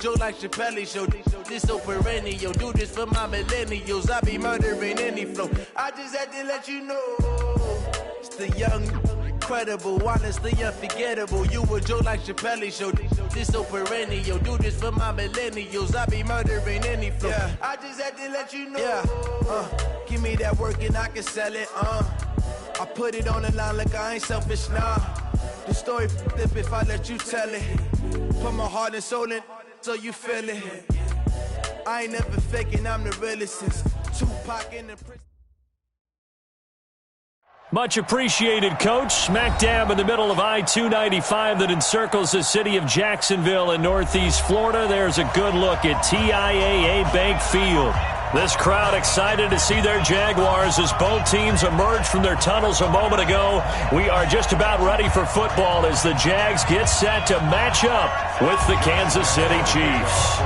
Joe like Chappelle show, this so perennial. Do this for my millennials. I be murdering any flow. I just had to let you know. It's the young, incredible, honestly unforgettable. You a Joe like Chappelle show, this so perennial. Do this for my millennials. I be murdering any flow. Yeah. I just had to let you know. Yeah. Give me that work and I can sell it. I put it on the line like I ain't selfish, nah. The story flip if I let you tell it. Put my heart and soul in. So you feel it. I ain't never faking, I'm the realest since Tupac in the prison. Much appreciated, Coach. Smack dab in the middle of I-295 that encircles the city of Jacksonville in Northeast Florida. There's a good look at TIAA Bank Field. This crowd excited to see their Jaguars as both teams emerge from their tunnels a moment ago. We are just about ready for football as the Jags get set to match up with the Kansas City Chiefs.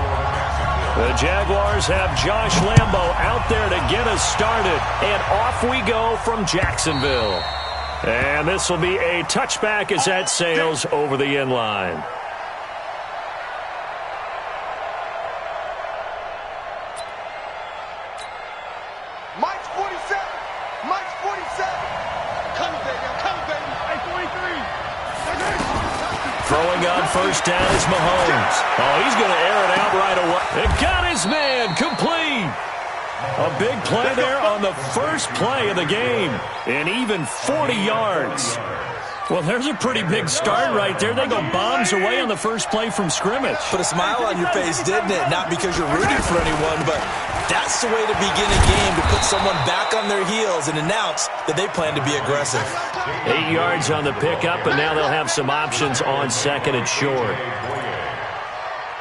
The Jaguars have Josh Lambo out there to get us started, and off we go from Jacksonville. And this will be a touchback as that sails over the end line. Throwing on first down is Mahomes. Oh, he's going to air it out right away. It got his man complete. A big play there on the first play of the game. And even 40 yards. Well, there's a pretty big start right there. They go bombs away on the first play from scrimmage. Put a smile on your face, didn't it? Not because you're rooting for anyone, but that's the way to begin a game, to put someone back on their heels and announce that they plan to be aggressive. 8 yards on the pickup, and now they'll have some options on second and short.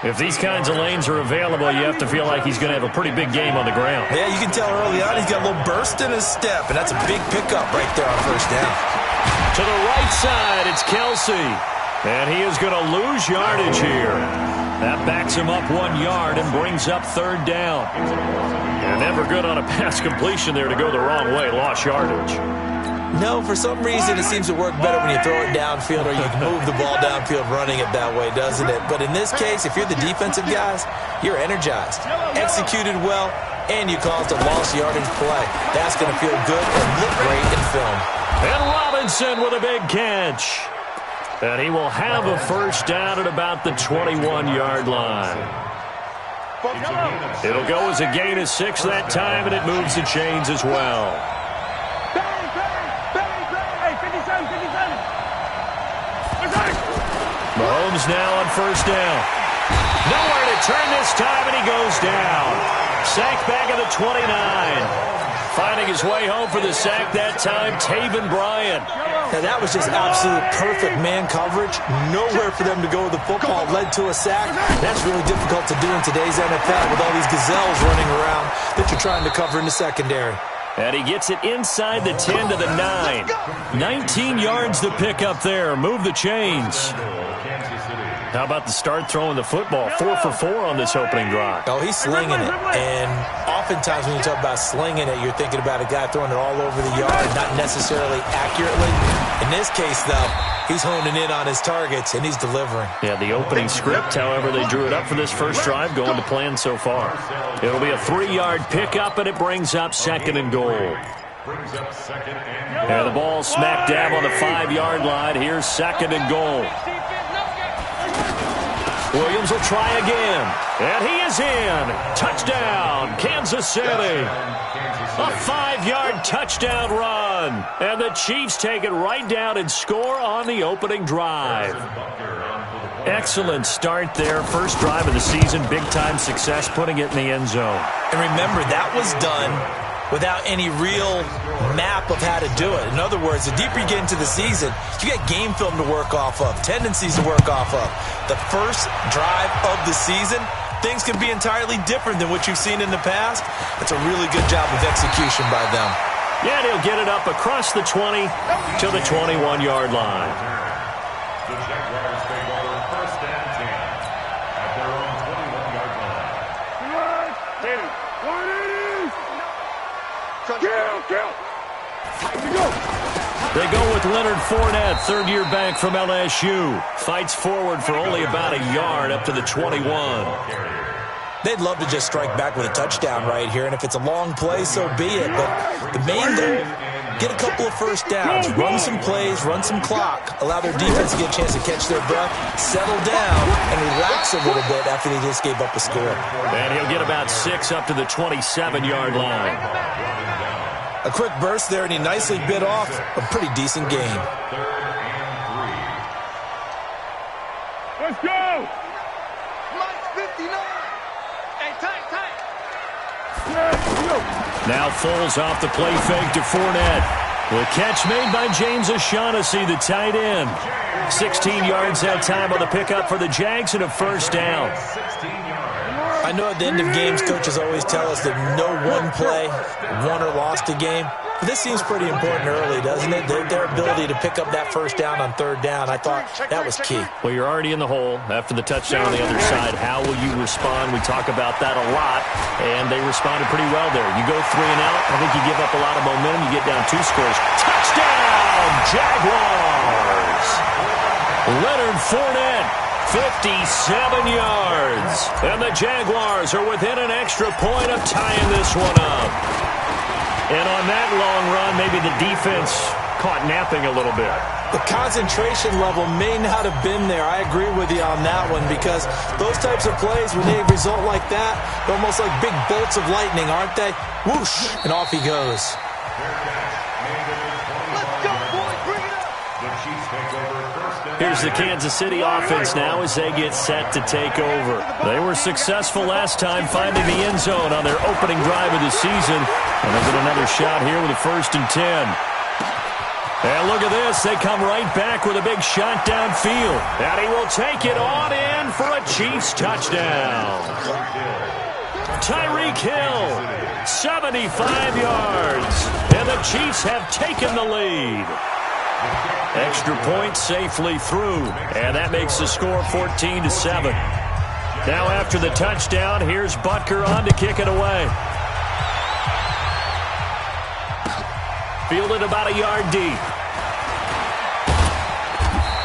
If these kinds of lanes are available, you have to feel like he's going to have a pretty big game on the ground. Yeah, you can tell early on he's got a little burst in his step, and that's a big pickup right there on first down. To the right side, it's Kelsey. And he is going to lose yardage here. That backs him up 1 yard and brings up third down. And never good on a pass completion there to go the wrong way. Lost yardage. No, for some reason it seems to work better when you throw it downfield or you can move the ball downfield running it that way, doesn't it? But in this case, if you're the defensive guys, you're energized, executed well, and you caused a lost yardage play. That's going to feel good and look great in film. And Robinson with a big catch. And he will have a first down at about the 21-yard line. It'll go as a gain of 6 that time, and it moves the chains as well. Mahomes now on first down. Nowhere to turn this time, and he goes down. Sacked back at the 29. Finding his way home for the sack that time, Taven Bryan. Now that was just absolute perfect man coverage. Nowhere for them to go with the football. Led to a sack. That's really difficult to do in today's NFL with all these gazelles running around that you're trying to cover in the secondary. And he gets it inside the 10 to the 9. 19 yards to pick up there. Move the chains. How about the start throwing the football? 4 for 4 on this opening drive. Oh, he's slinging it. And oftentimes when you talk about slinging it, you're thinking about a guy throwing it all over the yard, not necessarily accurately. In this case, though, he's honing in on his targets, and he's delivering. Yeah, the opening script, however, they drew it up for this first drive, going to plan so far. It'll be a 3-yard pickup, and it brings up second and goal. And the ball smack dab on the 5-yard line. Here's second and goal. Williams will try again. And he is in. Touchdown, Kansas City. A 5-yard touchdown run. And the Chiefs take it right down and score on the opening drive. Excellent start there. First drive of the season. Big-time success putting it in the end zone. And remember, that was done without any real map of how to do it. In other words, the deeper you get into the season, you get game film to work off of, tendencies to work off of. The first drive of the season, things can be entirely different than what you've seen in the past. It's a really good job of execution by them. Yeah, and he'll get it up across the 20 to the 21-yard line. The Jaguars take over first and 10 at their own 21-yard line. Kill! Time to go! They go with Leonard Fournette, third-year back from LSU. Fights forward for only about a yard up to the 21. They'd love to just strike back with a touchdown right here, and if it's a long play, so be it. But the main goal, get a couple of first downs, run some plays, run some clock, allow their defense to get a chance to catch their breath, settle down, and relax a little bit after they just gave up a score. And he'll get about 6 up to the 27-yard line. A quick burst there, and he nicely bit off a pretty decent gain. Let's go! Mike 59! Hey, tight. Now Foles off the play fake to Fournette. The catch made by James O'Shaughnessy, the tight end. 16 yards that time on the pickup for the Jags and a first down. I know at the end of games, coaches always tell us that no one play won or lost a game. But this seems pretty important early, doesn't it? Their ability to pick up that first down on third down, I thought that was key. Well, you're already in the hole after the touchdown on the other side. How will you respond? We talk about that a lot, and they responded pretty well there. You go 3 and out, I think you give up a lot of momentum. You get down 2 scores. Touchdown, Jaguars! Leonard Fournette, 57 yards. And the Jaguars are within an extra point of tying this one up. And on that long run, maybe the defense caught napping a little bit. The concentration level may not have been there. I agree with you on that one because those types of plays, when they result like that, they're almost like big bolts of lightning, aren't they? Whoosh, and off he goes. Let's go, boys! Bring it up! The Chiefs take over first and Here's the Kansas City offense now as they get set to take over. They were successful last time finding the end zone on their opening drive of the season. And they get another shot here with a 1st and 10. And look at this. They come right back with a big shot downfield. And he will take it on in for a Chiefs touchdown. Tyreek Hill, 75 yards. And the Chiefs have taken the lead. Extra point safely through. And that makes the score 14-7. Now after the touchdown, here's Butker on to kick it away. Fielded about a yard deep.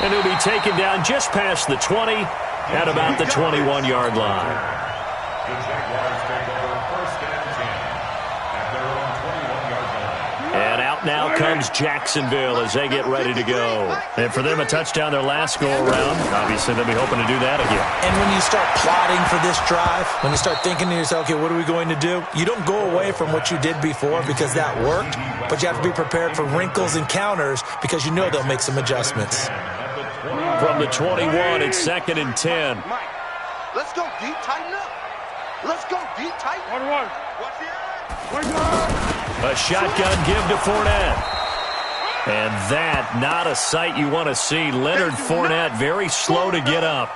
And he'll be taken down just past the 20 at about the 21-yard line. the Jaguars take over first and 10 at their own 21-yard line. And out now comes Jacksonville as they get ready to go. And for them, a touchdown their last go-around. Obviously, they'll be hoping to do that again. And when you start plotting for this drive, when you start thinking to yourself, okay, what are we going to do? You don't go away from what you did before because that worked, but you have to be prepared for wrinkles and counters because you know they'll make some adjustmts. From the 21, it's 2nd and 10. Mike, let's go deep, tighten up. Let's go deep, tighten up. 1-1. 1-1. A shotgun give to Fournette. And that, not a sight you want to see. Leonard Fournette very slow to get up.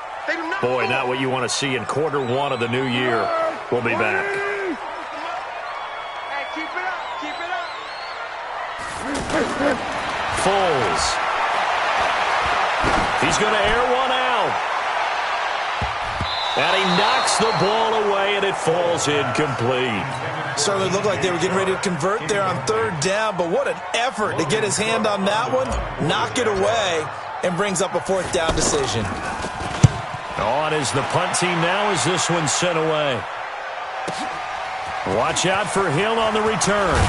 Boy, not what you want to see in quarter 1 of the new year. We'll be back. Hey, keep it up, keep it up. Foles. He's going to air one out. And he knocks the ball away, and it falls incomplete. Certainly looked like they were getting ready to convert there on 3rd down, but what an effort to get his hand on that one, knock it away, and brings up a 4th down decision. On is the punt team now as this one's sent away. Watch out for Hill on the return.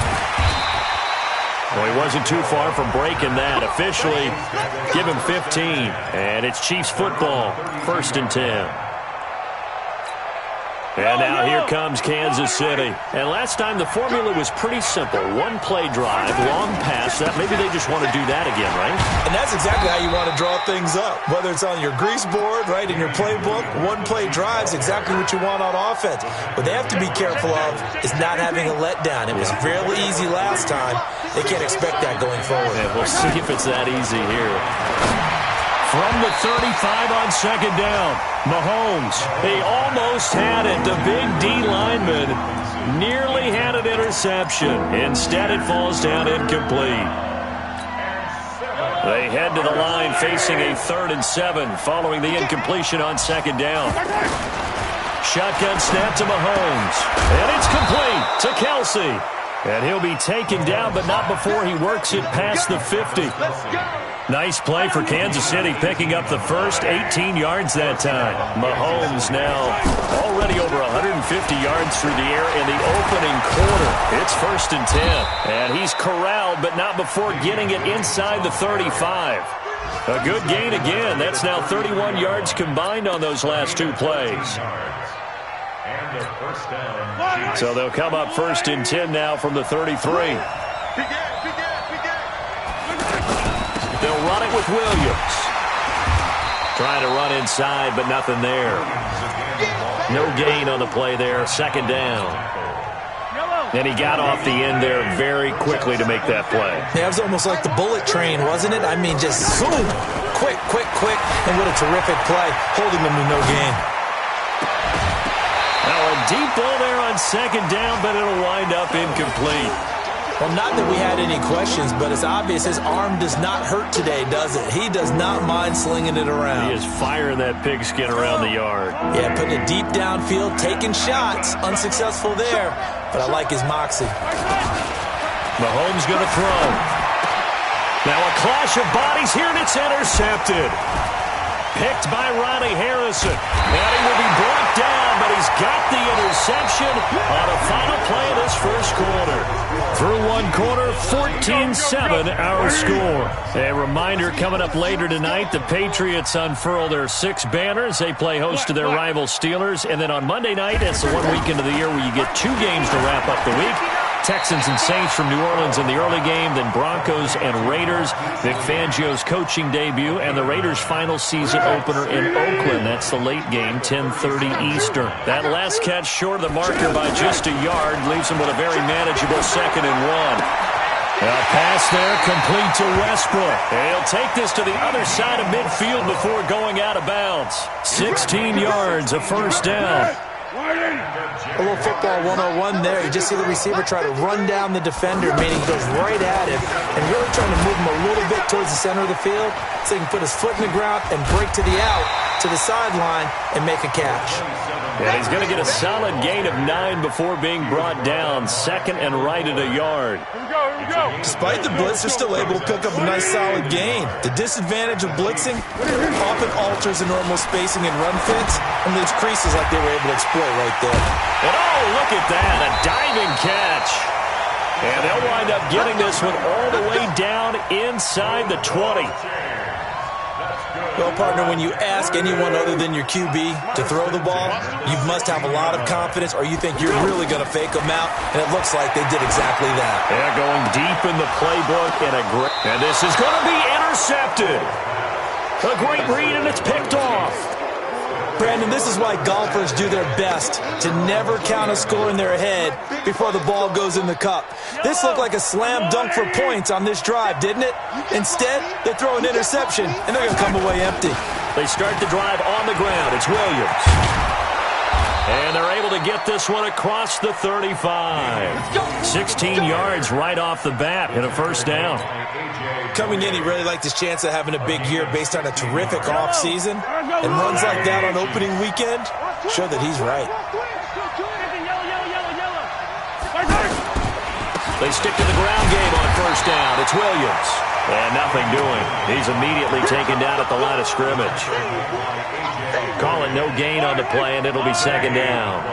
Well, he wasn't too far from breaking that. Officially, give him 15. And it's Chiefs football, 1st and 10. And now here comes Kansas City. And last time the formula was pretty simple. 1-play drive, long pass. That maybe they just want to do that again, right? And that's exactly how you want to draw things up. Whether it's on your grease board, right, in your playbook, 1-play drive's exactly what you want on offense. What they have to be careful of is not having a letdown. It was fairly easy last time. They can't expect that going forward. Yeah, we'll see if it's that easy here. From the 35 on 2nd down, Mahomes, he almost had it. The big D lineman nearly had an interception. Instead, it falls down incomplete. They head to the line facing a 3rd and 7 following the incompletion on 2nd down. Shotgun snap to Mahomes, and it's complete to Kelsey. And he'll be taken down, but not before he works it past the 50. Nice play for Kansas City, picking up the first 18 yards that time. Mahomes now already over 150 yards through the air in the opening quarter. It's 1st and 10. And he's corralled, but not before getting it inside the 35. A good gain again. That's now 31 yards combined on those last two plays. So they'll come up 1st and 10 now from the 33. They'll run it with Williams. Trying to run inside, but nothing there. No gain on the play there. 2nd down. And he got off the end there very quickly to make that play. Yeah, it was almost like the bullet train, wasn't it? I mean, just zoom. Quick, quick, quick. And what a terrific play, holding him to no gain. Now a deep ball there on 2nd down, but it'll wind up incomplete. Well, not that we had any questions, but it's obvious his arm does not hurt today, does it? He does not mind slinging it around. He is firing that pigskin around the yard. Yeah, putting it deep downfield, taking shots. Unsuccessful there, but I like his moxie. Mahomes going to throw. Now a clash of bodies here, and it's intercepted. Picked by Ronnie Harrison. And he will be brought down, but he's got the interception on a final play of this first quarter. Through one quarter, 14-7 our score. A reminder coming up later tonight, the Patriots unfurl their 6 banners. They play host to their rival Steelers. And then on Monday night, it's the one weekend of the year where you get 2 games to wrap up the week. Texans and Saints from New Orleans in the early game, then Broncos and Raiders. Vic Fangio's coaching debut, and the Raiders' final season opener in Oakland. That's the late game, 10:30 Eastern. That last catch short of the marker by just a yard leaves them with a very manageable 2nd and 1. A pass there complete to Westbrook. He'll take this to the other side of midfield before going out of bounds. 16 yards, a 1st down. A little football 101 there. You just see the receiver try to run down the defender, meaning he goes right at him, and really trying to move him a little bit towards the center of the field so he can put his foot in the ground and break to the out, to the sideline, and make a catch. And he's going to get a solid gain of 9 before being brought down. 2nd and right at a yard. Despite the blitz, they're still able to pick up a nice solid gain. The disadvantage of blitzing often alters the normal spacing and run fits and leaves creases like they were able to exploit right there. And oh, look at that, a diving catch. And they'll wind up getting this one all the way down inside the 20. Well, partner, when you ask anyone other than your QB to throw the ball, you must have a lot of confidence, or you think you're really going to fake them out, and it looks like they did exactly that. They're going deep in the playbook, and this is going to be intercepted. A great read, and it's picked off. Brandon, this is why golfers do their best to never count a score in their head before the ball goes in the cup. This looked like a slam dunk for points on this drive, didn't it? Instead, they throw an interception, and they're going to come away empty. They start the drive on the ground. It's Williams. And they're able to get this one across the 35. 16 yards right off the bat and a 1st down. Coming in, he really liked his chance of having a big year based on a terrific offseason. And runs like that on opening weekend show that he's right. They stick to the ground game on 1st down. It's Williams. And nothing doing. He's immediately taken down at the line of scrimmage. Call it no gain on the play, and it'll be 2nd down.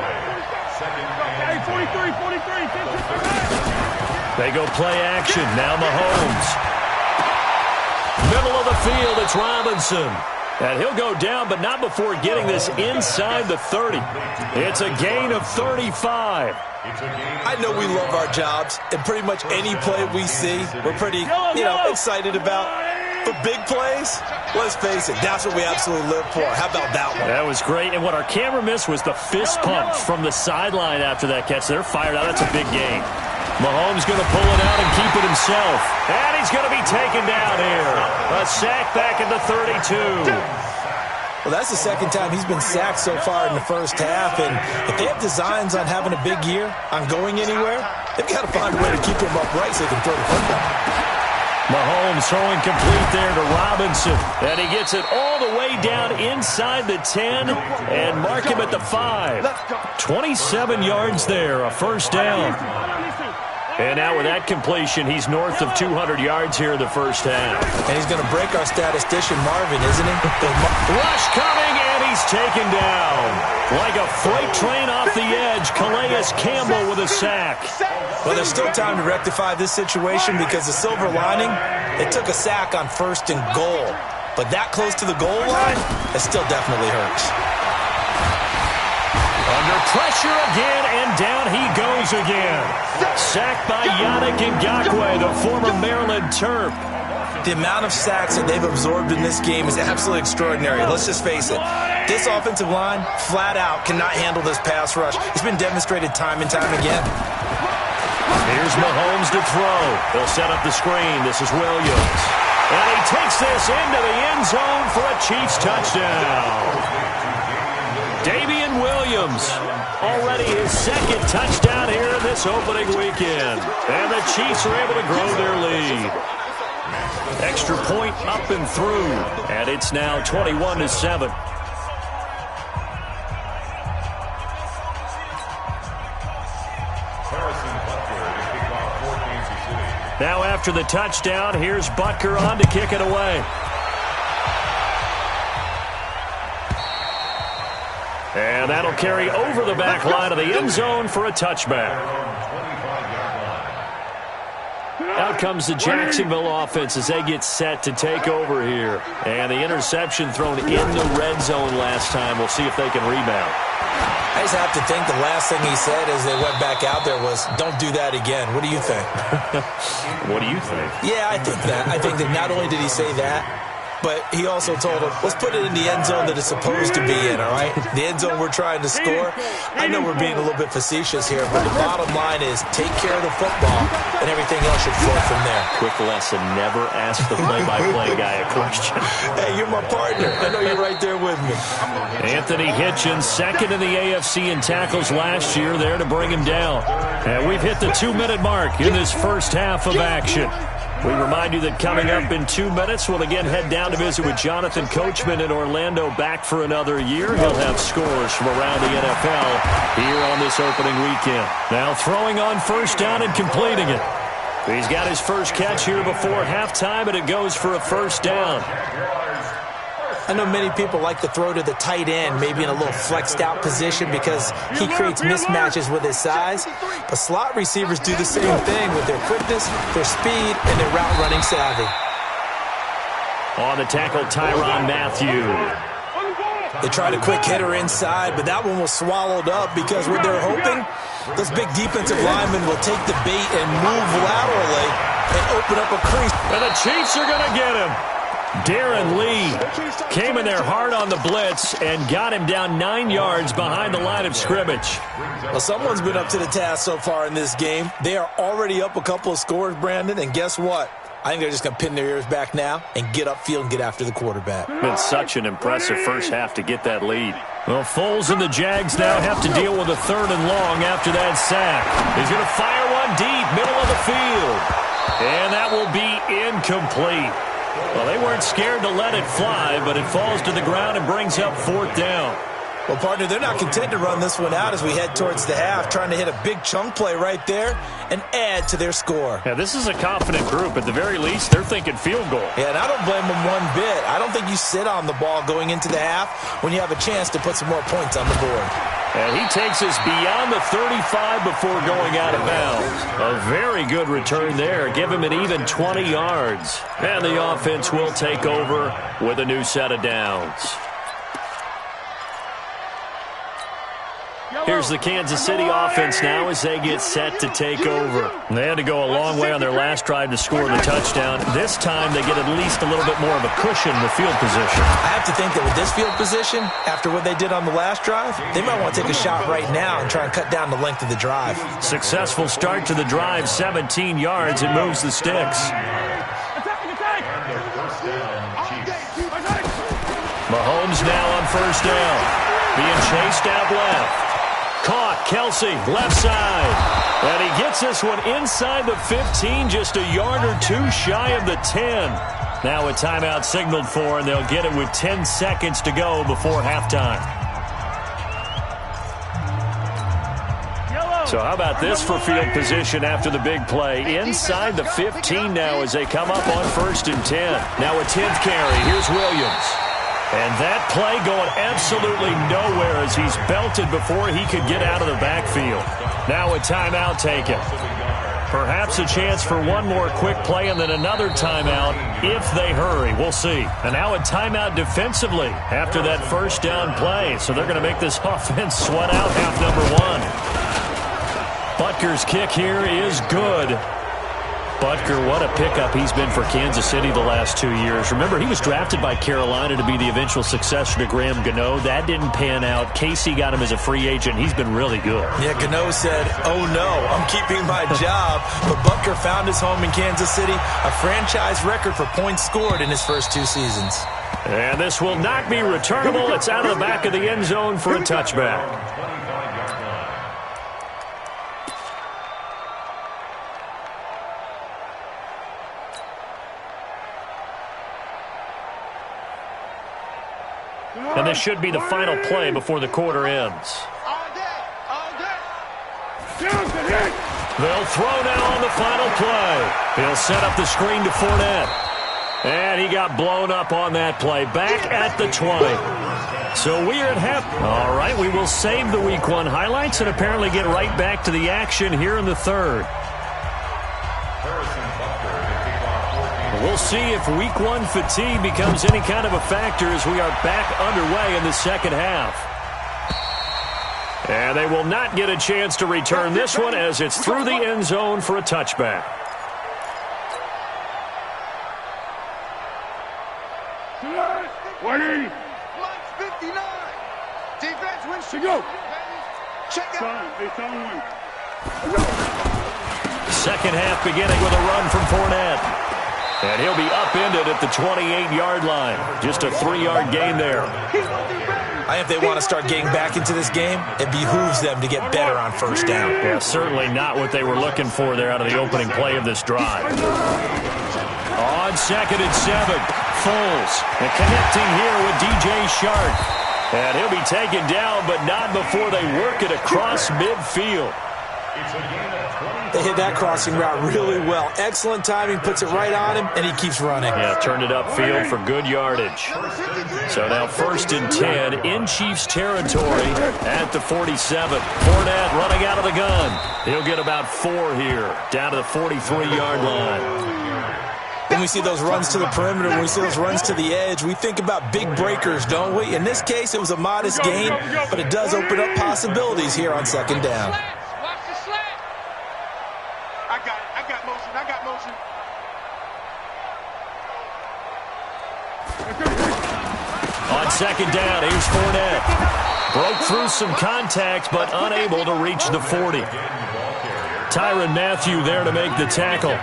They go play action. Now Mahomes. Middle of the field, it's Robinson. And he'll go down, but not before getting this inside the 30. It's a gain of 35. I know we love our jobs, and pretty much any play we see, we're pretty, excited about. But big plays, let's face it, that's what we absolutely live for. How about that one? That was great, and what our camera missed was the fist pump from the sideline after that catch. They're fired out. That's a big gain. Mahomes going to pull it out and keep it himself. And he's going to be taken down here. A sack back at the 32. Well, that's the 2nd time he's been sacked so far in the first half. And if they have designs on having a big year, on going anywhere, they've got to find a way to keep him upright so they can throw the football. Mahomes throwing complete there to Robinson. And he gets it all the way down inside the 10 and mark him at the 5. 27 yards there, a 1st down. And now with that completion, he's north of 200 yards here in the first half. And he's going to break our statistician, Marvin, isn't he? Rush coming, and he's taken down. Like a freight train off the edge, Calais Campbell with a sack. Well, there's still time to rectify this situation because the silver lining, they took a sack on 1st and goal. But that close to the goal line, it still definitely hurts. Under pressure again, and down he goes again. Sacked by Yannick Ngakoue, the former Maryland Terp. The amount of sacks that they've absorbed in this game is absolutely extraordinary. Let's just face it. This offensive line, flat out, cannot handle this pass rush. It's been demonstrated time and time again. Here's Mahomes to throw. They'll set up the screen. This is Williams. And he takes this into the end zone for a Chiefs touchdown. Damian Williams, already his 2nd touchdown here in this opening weekend. And the Chiefs are able to grow their lead. Extra point up and through. And it's now 21-7. Now after the touchdown, here's Butker on to kick it away. And that'll carry over the back line of the end zone for a touchback. Out comes the Jacksonville offense as they get set to take over here. And the interception thrown in the red zone last time. We'll see if they can rebound. I just have to think the last thing he said as they went back out there was, don't do that again. What do you think? What do you think? Yeah, I think that. I think that not only did he say that, but he also told him, let's put it in the end zone that it's supposed to be in, all right? The end zone we're trying to score. I know we're being a little bit facetious here, but the bottom line is take care of the football, and everything else should flow from there. Quick lesson, never ask the play-by-play guy a question. Hey, you're my partner. I know you're right there with me. Anthony Hitchens, 2nd in the AFC in tackles last year, there to bring him down. And we've hit the 2-minute mark in this first half of action. We remind you that coming up in 2 minutes, we'll again head down to visit with Jonathan Coachman in Orlando, back for another year. He'll have scores from around the NFL here on this opening weekend. Now throwing on first down and completing it. He's got his first catch here before halftime, and it goes for a first down. I know many people like to throw to the tight end, maybe in a little flexed out position because he creates mismatches with his size. But slot receivers do the same thing with their quickness, their speed, and their route running savvy. On the tackle, Tyrann Mathieu. They tried a quick hitter inside, but that one was swallowed up because what they're hoping, those big defensive linemen will take the bait and move laterally and open up a crease. And the Chiefs are going to get him. Darren Lee came in there hard on the blitz and got him down 9 yards behind the line of scrimmage. Well, someone's been up to the task so far in this game. They are already up a couple of scores, Brandon, and guess what? I think they're just going to pin their ears back now and get upfield and get after the quarterback. Been such an impressive first half to get that lead. Well, Foles and the Jags now have to deal with a 3rd and long after that sack. He's going to fire one deep, middle of the field. And that will be incomplete. Well, they weren't scared to let it fly, but it falls to the ground and brings up 4th down. Well, partner, they're not content to run this one out as we head towards the half, trying to hit a big chunk play right there and add to their score. Yeah, this is a confident group. At the very least, they're thinking field goal. Yeah, and I don't blame them one bit. I don't think you sit on the ball going into the half when you have a chance to put some more points on the board. And he takes us beyond the 35 before going out of bounds. A very good return there. Give him an even 20 yards. And the offense will take over with a new set of downs. Here's the Kansas City offense now as they get set to take over. They had to go a long way on their last drive to score the touchdown. This time they get at least a little bit more of a cushion in the field position. I have to think that with this field position, after what they did on the last drive, they might want to take a shot right now and try and cut down the length of the drive. Successful start to the drive, 17 yards. It moves the sticks. Mahomes now on first down. Being chased out left. Caught, Kelsey, left side. And he gets this one inside the 15, just a yard or two shy of the 10. Now a timeout signaled for, and they'll get it with 10 seconds to go before halftime. So how about this for field position after the big play? Inside the 15 now as they come up on 1st and 10. Now a 10th carry. Here's Williams. And that play going absolutely nowhere as he's belted before he could get out of the backfield. Now a timeout taken. Perhaps a chance for one more quick play and then another timeout if they hurry. We'll see. And now a timeout defensively after that first down play. So they're going to make this offense sweat out half number 1. Butker's kick here is good. Butker, what a pickup he's been for Kansas City the last 2 years. Remember, he was drafted by Carolina to be the eventual successor to Graham Gano. That didn't pan out. Casey got him as a free agent. He's been really good. Yeah, Gano said, oh no, I'm keeping my job. But Butker found his home in Kansas City, a franchise record for points scored in his first 2 seasons. And this will not be returnable. It's out of the back of the end zone for a touchback. And this should be the final play before the quarter ends. They'll throw now on the final play. He'll set up the screen to Fournette. And he got blown up on that play. Back at the 20. So we are at half. All right, we will save the Week 1 highlights and apparently get right back to the action here in the 3rd. We'll see if Week 1 fatigue becomes any kind of a factor as we are back underway in the 2nd half. And they will not get a chance to return this one as it's through the end zone for a touchback. Defense wins to go. Check out. Second half beginning with a run from Fournette. And he'll be upended at the 28-yard line. Just a 3-yard gain there. If they want to start getting back into this game, it behooves them to get better on first down. Yeah, certainly not what they were looking for there out of the opening play of this drive. On 2nd and 7, Foles. And connecting here with DJ Shark. And he'll be taken down, but not before they work it across midfield. They hit that crossing route really well. Excellent timing, puts it right on him, and he keeps running. Yeah, turned it upfield for good yardage. So now 1st and 10 in Chiefs territory at the 47. Fournette running out of the gun. He'll get about 4 here, down to the 43-yard line. When we see those runs to the perimeter, when we see those runs to the edge, we think about big breakers, don't we? In this case, it was a modest gain, but it does open up possibilities here on 2nd down. I got motion. On 2nd down, here's Fournette. Broke through some contact, but unable to reach the 40. Tyrann Mathieu there to make the tackle.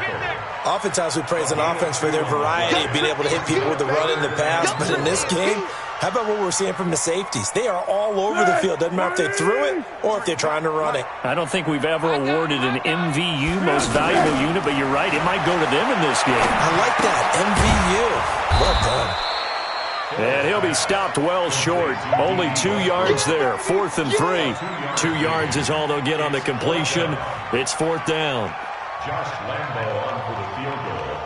Oftentimes we praise an offense for their variety of being able to hit people with the run and the pass, but in this game, how about what we're seeing from the safeties? They are all over the field. Doesn't matter if they threw it or if they're trying to run it. I don't think we've ever awarded an MVU, most valuable unit, but you're right, it might go to them in this game. I like that, MVU. Well done. And he'll be stopped well short. Only 2 yards there. 4th and 3. 2 yards is all they'll get on the completion. It's 4th down. Josh Lambo on for the field goal.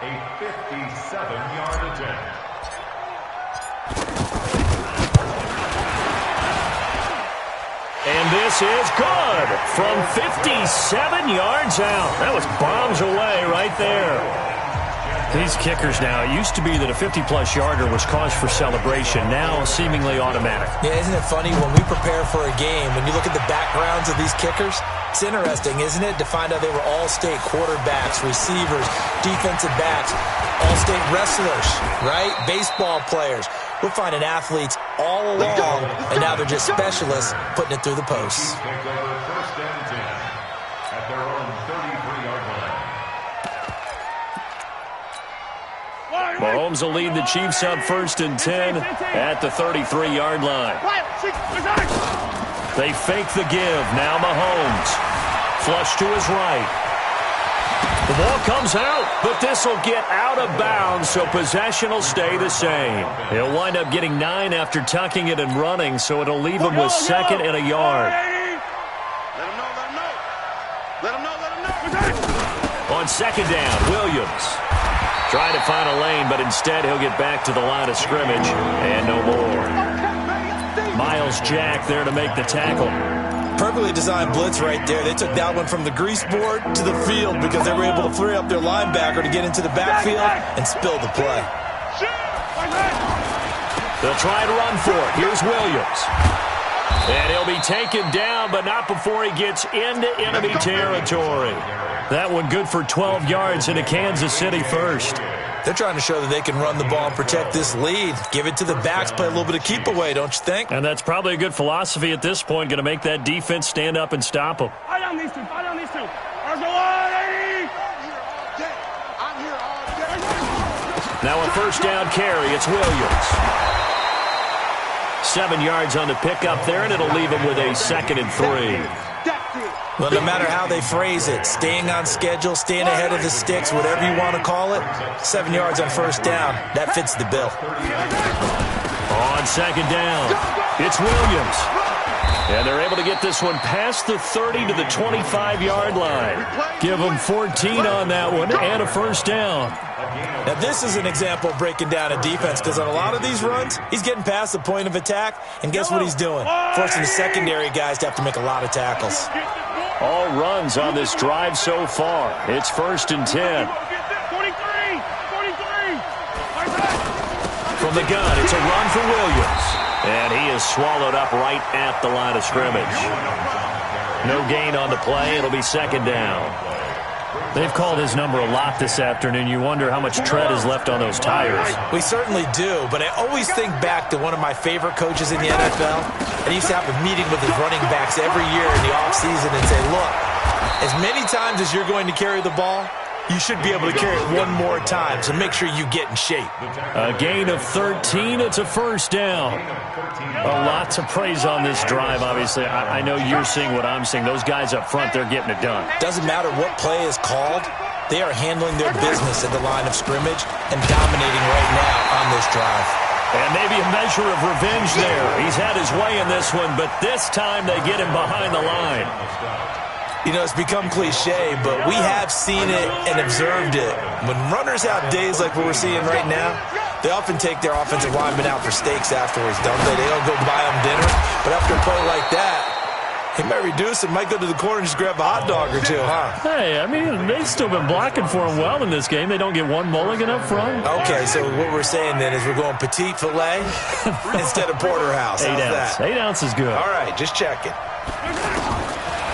A 57-yard attempt. And this is good from 57 yards out. That was bombs away right there. These kickers now, it used to be that a 50-plus yarder was cause for celebration. Now seemingly automatic. Yeah, isn't it funny when we prepare for a game, when you look at the backgrounds of these kickers, it's interesting, isn't it, to find out they were all-state quarterbacks, receivers, defensive backs, all-state wrestlers, right? Baseball players. We're finding athletes all along, and now they're just specialists putting it through the posts. Take over 1st and 10 at their own 33-yard line. Mahomes will lead the Chiefs up 1st and 10 at the 33-yard line. They fake the give. Now Mahomes. Flush to his right. The ball comes out, but this will get out of bounds, so possession will stay the same. He'll wind up getting 9 after tucking it and running, so it'll leave him with 2nd and a yard. Let him know. Let him know. On second down, Williams trying to find a lane, but instead he'll get back to the line of scrimmage and no more. Miles Jack there to make the tackle. Perfectly designed blitz right there. They took that one from the grease board to the field because they were able to free up their linebacker to get into the backfield and spill the play. They'll try to run for it. Here's Williams. And he'll be taken down, but not before he gets into enemy territory. That one good for 12 yards into Kansas City first. They're trying to show that they can run the ball and protect this lead. Give it to the backs, play a little bit of keep away, don't you think? And that's probably a good philosophy at this point, going to make that defense stand up and stop them. Fire down these two. There's a line. I'm here all day. Now a first down carry. It's Williams. 7 yards on the pickup there, and it'll leave him with a 2nd and 3. Well, no matter how they phrase it, staying on schedule, staying ahead of the sticks, whatever you want to call it, 7 yards on first down, that fits the bill. On second down, it's Williams. And they're able to get this one past the 30 to the 25-yard line. Give them 14 on that one and a first down. Now, this is an example of breaking down a defense because on a lot of these runs, he's getting past the point of attack, and guess what he's doing? Forcing the secondary guys to have to make a lot of tackles. All runs on this drive so far. It's 1st and 10. 43. From the gun, it's a run for Williams. And he is swallowed up right at the line of scrimmage. No gain on the play. It'll be 2nd down. They've called his number a lot this afternoon. You wonder how much tread is left on those tires. We certainly do, but I always think back to one of my favorite coaches in the NFL. And he used to have a meeting with his running backs every year in the offseason and say, look, as many times as you're going to carry the ball, you should be able to carry it one more time, so make sure you get in shape. A gain of 13. It's a first down. A lot to praise on this drive, obviously. I know you're seeing what I'm seeing. Those guys up front, they're getting it done. Doesn't matter what play is called. They are handling their business at the line of scrimmage and dominating right now on this drive. And maybe a measure of revenge there. He's had his way in this one, but this time they get him behind the line. You know, it's become cliche, but we have seen it and observed it. When runners have days like what we're seeing right now, they often take their offensive linemen out for steaks afterwards, don't they? They don't go buy them dinner. But after a play like that, he might reduce it, might go to the corner and just grab a hot dog or two, huh? Hey, I mean, they've still been blocking for him well in this game. They don't get one mulligan up front. Okay, so what we're saying then is we're going petite filet instead of porterhouse. 8 How's ounce. that? 8 ounce is good. All right, just checking.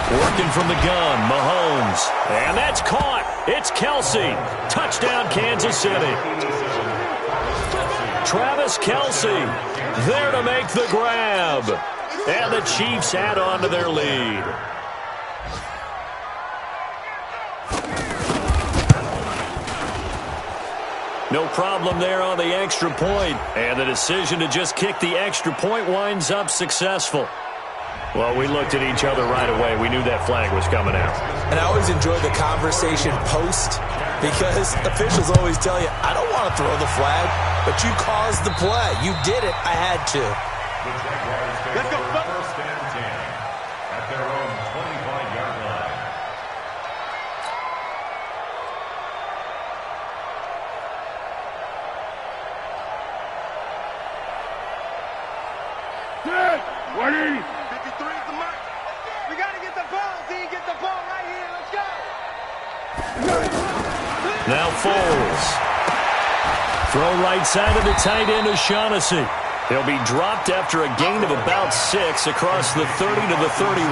Working from the gun, Mahomes. And that's caught. It's Kelsey. Touchdown, Kansas City. Travis Kelsey there to make the grab. And the Chiefs add on to their lead. No problem there on the extra point. And the decision to just kick the extra point winds up successful. Well, we looked at each other right away. We knew that flag was coming out. And I always enjoy the conversation post because officials always tell you, I don't want to throw the flag, but you caused the play. You did it. I had to. Let's go. 1st and 10 at their own 25-yard line. Set. 20. 53 is the mark. We got to get the ball, Z. Get the ball right here. Let's go. Now Foles. Throw right side of the tight end O'Shaughnessy. He'll be dropped after a gain of about 6 across the 30 to the 31.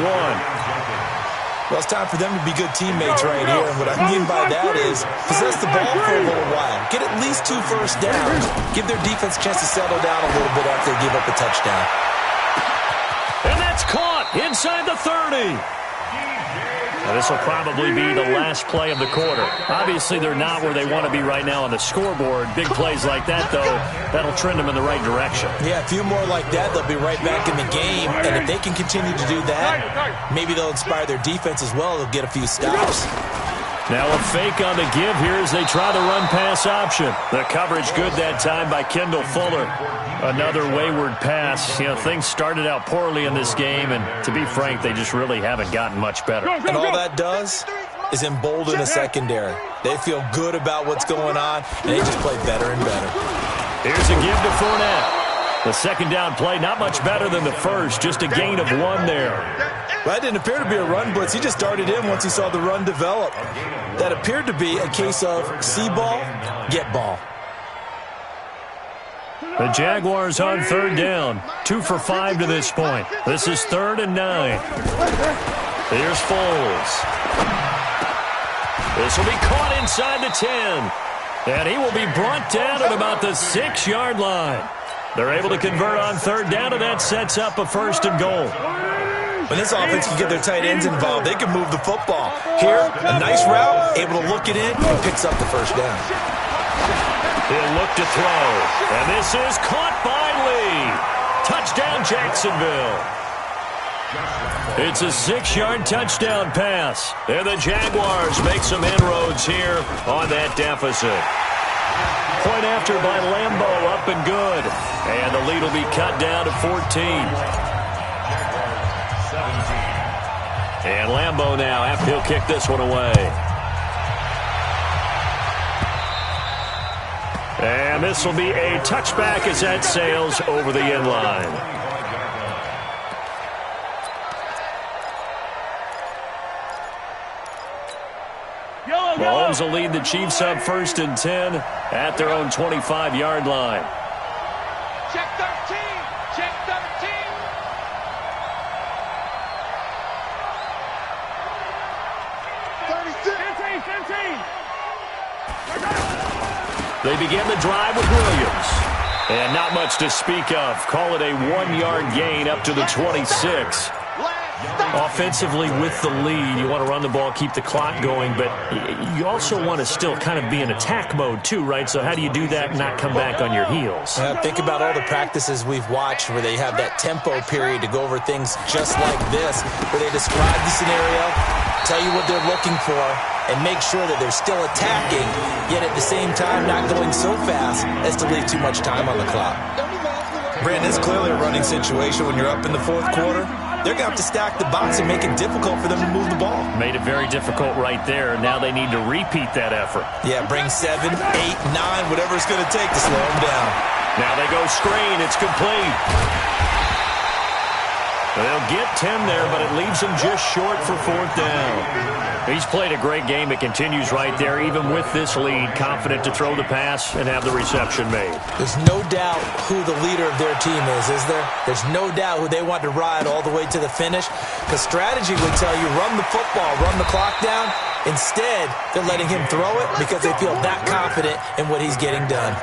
Well, it's time for them to be good teammates right here. And what I mean by that is possess the ball for a little while. Get at least 2 first downs. Give their defense a chance to settle down a little bit after they give up a touchdown. And that's caught inside the 30. Now, this will probably be the last play of the quarter. Obviously, they're not where they want to be right now on the scoreboard. Big plays like that, though, that'll trend them in the right direction. Yeah, a few more like that, they'll be right back in the game. And if they can continue to do that, maybe they'll inspire their defense as well. They'll get a few stops. Now a fake on the give here as they try the run-pass option. The coverage good that time by Kendall Fuller. Another wayward pass. You know, things started out poorly in this game, and to be frank, they just really haven't gotten much better. And all that does is embolden the secondary. They feel good about what's going on, and they just play better and better. Here's a give to Fournette. The second down play, not much better than the first, just a gain of 1 there. That didn't appear to be a run blitz. He just started in once he saw the run develop. That appeared to be a case of see ball, get ball. The Jaguars on third down. 2 for 5 to this point. This is 3rd and 9. Here's Foles. This will be caught inside the 10. And he will be brought down at about the 6-yard line. They're able to convert on third down, and that sets up a 1st and goal. When this offense can get their tight ends involved, they can move the football. Here, a nice route, able to look it in, and picks up the 1st down. He'll look to throw. And this is caught by Lee. Touchdown, Jacksonville. It's a 6-yard touchdown pass. And the Jaguars make some inroads here on that deficit. Point after by Lambeau, up and good. And the lead will be cut down to 14. And Lambeau now, he'll kick this one away. And this will be a touchback as that sails over the end line. Mahomes will lead the Chiefs up 1st and 10 at their own 25-yard line. Check 13. Check 13. They begin the drive with Williams. And not much to speak of. Call it a 1-yard gain up to the 26. Offensively with the lead, you want to run the ball, keep the clock going, but you also want to still kind of be in attack mode too, right? So how do you do that and not come back on your heels? Think about all the practices we've watched where they have that tempo period to go over things just like this, where they describe the scenario, tell you what they're looking for, and make sure that they're still attacking, yet at the same time not going so fast as to leave too much time on the clock. Brandon, it's clearly a running situation when you're up in the 4th quarter. They're going to have to stack the box and make it difficult for them to move the ball. Made it very difficult right there. Now they need to repeat that effort. Yeah, bring 7, 8, 9, whatever it's going to take to slow them down. Now they go screen. It's complete. They'll get 10 there, but it leaves them just short for 4th down. He's played a great game. It continues right there, even with this lead. Confident to throw the pass and have the reception made. There's no doubt who the leader of their team is there? There's no doubt who they want to ride all the way to the finish. Because strategy would tell you, run the football, run the clock down. Instead, they're letting him throw it because they feel that confident in what he's getting done.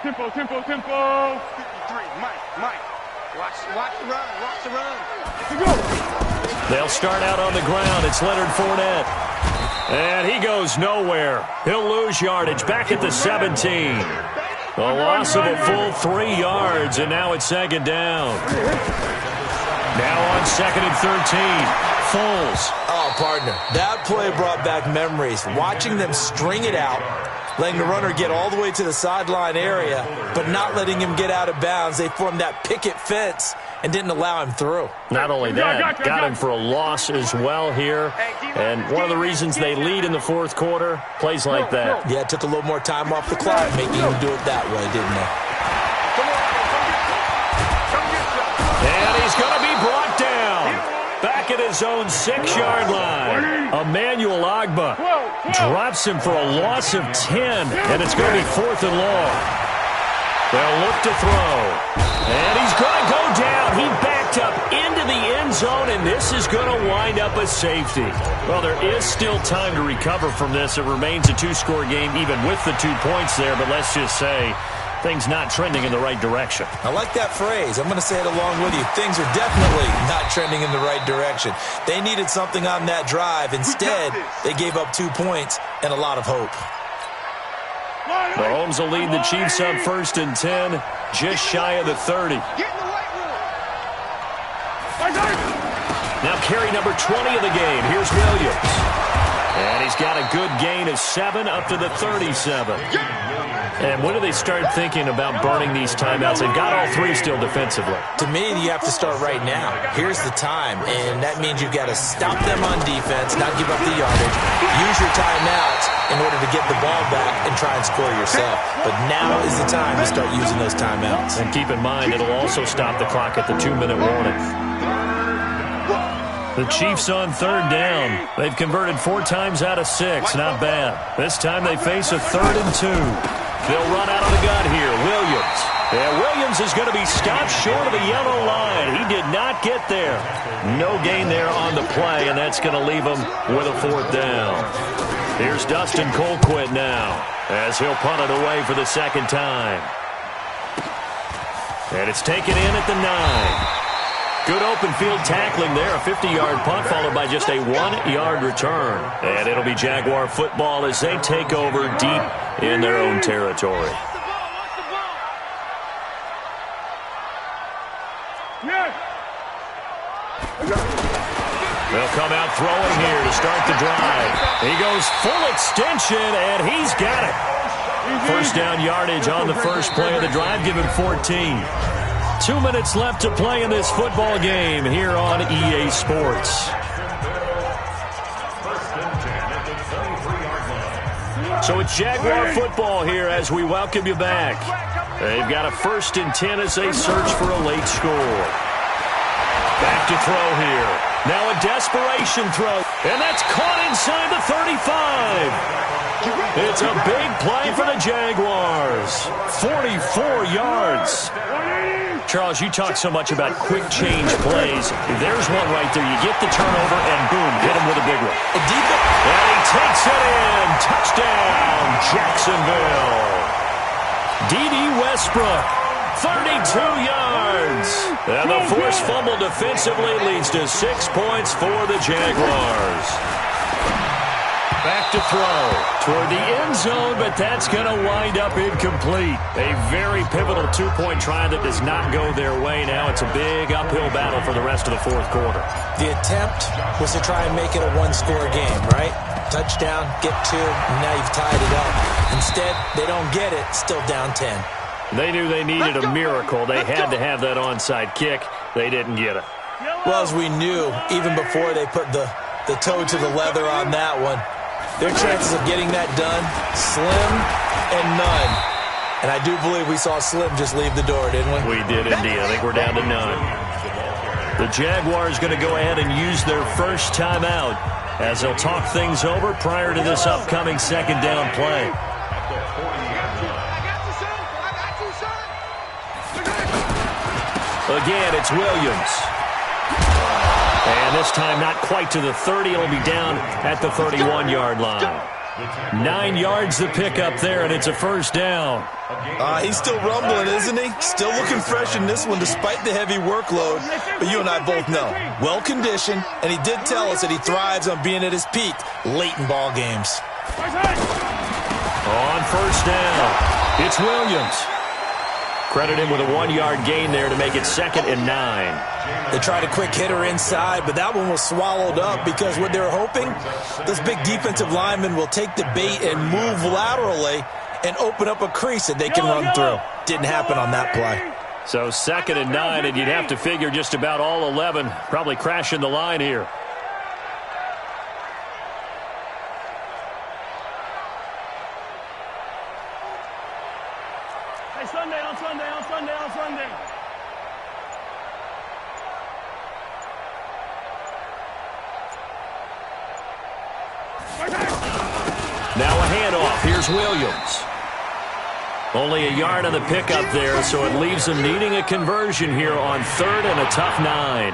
Tempo, tempo, tempo. 53, Mike. Watch the run, watch the run. Let's go. They'll start out on the ground. It's Leonard Fournette. And he goes nowhere. He'll lose yardage back at the 17. A loss of a full 3 yards, and now it's 2nd down. Now on 2nd and 13. Foles. Oh, partner, that play brought back memories. Watching them string it out, letting the runner get all the way to the sideline area, but not letting him get out of bounds. They formed that picket fence and didn't allow him through. Not only that, got him for a loss as well here. And one of the reasons they lead in the 4th quarter, plays like that. Yeah, it took a little more time off the clock, making him do it that way, didn't they? And he's going to be brought down. Back at his own 6-yard line. Emmanuel Ogbah drops him for a loss of 10, and it's going to be 4th and long. They'll look to throw. And he's going to go down. He backed up into the end zone, and this is going to wind up a safety. Well, there is still time to recover from this. It remains a 2-score game, even with the 2 points there, but let's just say things not trending in the right direction. I like that phrase. I'm going to say it along with you. Things are definitely not trending in the right direction. They needed something on that drive. Instead, they gave up 2 points and a lot of hope. Mahomes will lead the Chiefs up 1st and 10, just shy of the 30. Now carry number 20 of the game. Here's Williams. And he's got a good gain of 7 up to the 37. And when do they start thinking about burning these timeouts? They've got all 3 still defensively. To me, you have to start right now. Here's the time, and that means you've got to stop them on defense, not give up the yardage, use your timeouts in order to get the ball back and try and score yourself. But now is the time to start using those timeouts. And keep in mind, it'll also stop the clock at the 2-minute warning. The Chiefs on 3rd down. They've converted 4 times out of 6. Not bad. This time they face a 3rd and 2. They'll run out of the gun here. Williams. Yeah, Williams is going to be stopped short of the yellow line. He did not get there. No gain there on the play, and that's going to leave him with a 4th down. Here's Dustin Colquitt now as he'll punt it away for the 2nd time. And it's taken in at the 9. Good open field tackling there. A 50-yard punt followed by just a 1-yard return. And it'll be Jaguar football as they take over deep in their own territory. They'll come out throwing here to start the drive. He goes full extension, and he's got it. 1st down yardage on the first play of the drive, give him 14. 2 minutes left to play in this football game here on EA Sports. So it's Jaguar football here as we welcome you back. They've got a 1st and 10 as they search for a late score. Back to throw here. Now a desperation throw. And that's caught inside the 35. It's a big play for the Jaguars. 44 yards. Charles, you talk so much about quick change plays. There's one right there. You get the turnover, and boom, hit him with a big one. And he takes it in. Touchdown, Jacksonville. D.D. Westbrook, 32 yards. And the forced fumble defensively leads to 6 points for the Jaguars. Back to throw toward the end zone, but that's going to wind up incomplete. A very pivotal 2-point try that does not go their way. Now it's a big uphill battle for the rest of the 4th quarter. The attempt was to try and make it a 1-score game, right? Touchdown, get 2, and now you've tied it up. Instead, they don't get it, still down 10. They knew they needed a miracle. They had to have that onside kick. They didn't get it. Well, as we knew, even before they put the toe to the leather on that one, their chances of getting that done, slim and none. And I do believe we saw Slim just leave the door, didn't we? We did indeed. I think we're down to none. The Jaguars going to go ahead and use their first timeout as they'll talk things over prior to this upcoming 2nd down play. Again, it's Williams. And this time not quite to the 30. It'll be down at the 31-yard line. 9 yards the pickup there, and it's a 1st down. He's still rumbling, isn't he? Still looking fresh in this one despite the heavy workload. But you and I both know, well-conditioned, and he did tell us that he thrives on being at his peak late in ball games. On 1st down, it's Williams. Credit him with a 1-yard gain there to make it 2nd and 9. They tried a quick hitter inside, but that one was swallowed up because what they're hoping, those big defensive linemen will take the bait and move laterally and open up a crease that they can run through. Didn't happen on that play. So 2nd and 9, and you'd have to figure just about all 11 probably crashing the line here. Sunday. Now a handoff. Here's Williams. Only a yard on the pickup there, so it leaves them needing a conversion here on 3rd and a tough 9.